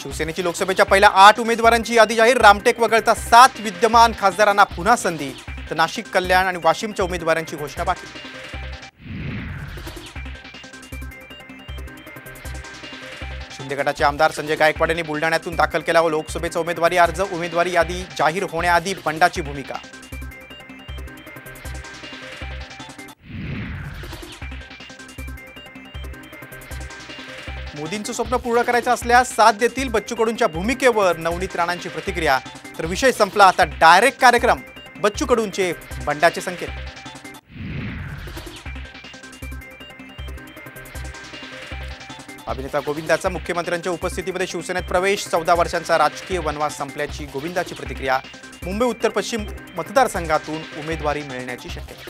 शिवसेनेची लोकसभेच्या पहिल्या 8 उमेदवारांची यादी जाहीर. रामटेक वगळता 7 विद्यमान खासदारांना पुन्हा संधी, तर नाशिक, कल्याण आणि वाशिमच्या उमेदवारांची घोषणा बाकी. शिंदे गटाचे आमदार संजय गायकवाड यांनी बुलढाण्यातून दाखल केला लोकसभेचा उमेदवारी अर्ज. उमेदवारी यादी जाहीर होण्याआधी बंडाची भूमिका. मोदींचं स्वप्न पूर्ण करायचं असल्यास साथ देतील. बच्चू कडूंच्या भूमिकेवर नवनीत राणांची प्रतिक्रिया. तर विषय संपला, आता डायरेक्ट कार्यक्रम. बच्चू कडूंचे बंडाचे संकेत. अभिनेता गोविंदाचा मुख्यमंत्र्यांच्या उपस्थितीमध्ये शिवसेनेत प्रवेश. 14 वर्षांचा राजकीय वनवास संपल्याची गोविंदाची प्रतिक्रिया. मुंबई उत्तर पश्चिम मतदारसंघातून उमेदवारी मिळण्याची शक्यता.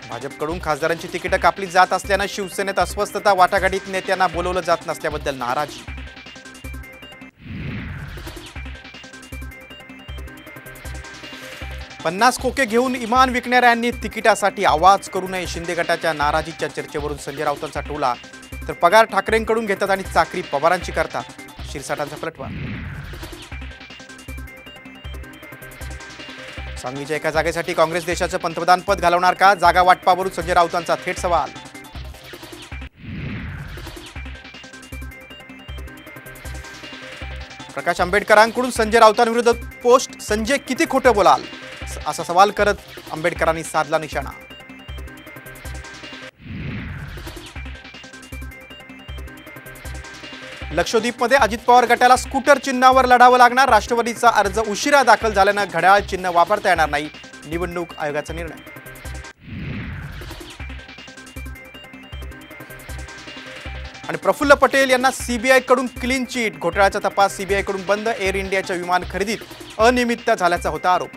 भाजपकडून खासदारांची तिकीटं कापली जात असल्यानं शिवसेनेत अस्वस्थता. वाटाघाटीत नेत्यांना बोलवलं जात नसल्याबद्दल नाराजी. पन्नास खोके घेऊन इमान विकणाऱ्यांनी तिकिटासाठी आवाज करू नये. शिंदे गटाच्या नाराजीच्या चर्चेवरून संजय राऊतांचा टोला. तर पगार ठाकरेंकडून घेतात आणि चाकरी पवारांची करतात. शिरसाटांचा पलटवार. सांगलीच्या एका जागेसाठी काँग्रेस देशाचं पंतप्रधान पद घालवणार का? जागा वाटपावरून संजय राऊतांचा थेट सवाल. प्रकाश आंबेडकरांकडून संजय राऊतांविरुद्ध पोस्ट. संजय किती खोटं बोलाल, असा सवाल करत आंबेडकरांनी साधला निशाणा. लक्षद्वीपमध्ये अजित पवार गटाला स्कूटर चिन्हावर लढावं लागणार. राष्ट्रवादीचा अर्ज उशिरा दाखल झाल्यानं घड्याळ चिन्ह वापरता येणार नाही. निवडणूक आयोगाचा निर्णय. आणि प्रफुल्ल पटेल यांना सीबीआय कडून क्लीन चिट. घोटाळ्याचा तपास सीबीआय कडून बंद. एअर इंडियाच्या विमान खरेदीत अनियमितता झाल्याचा होता आरोप.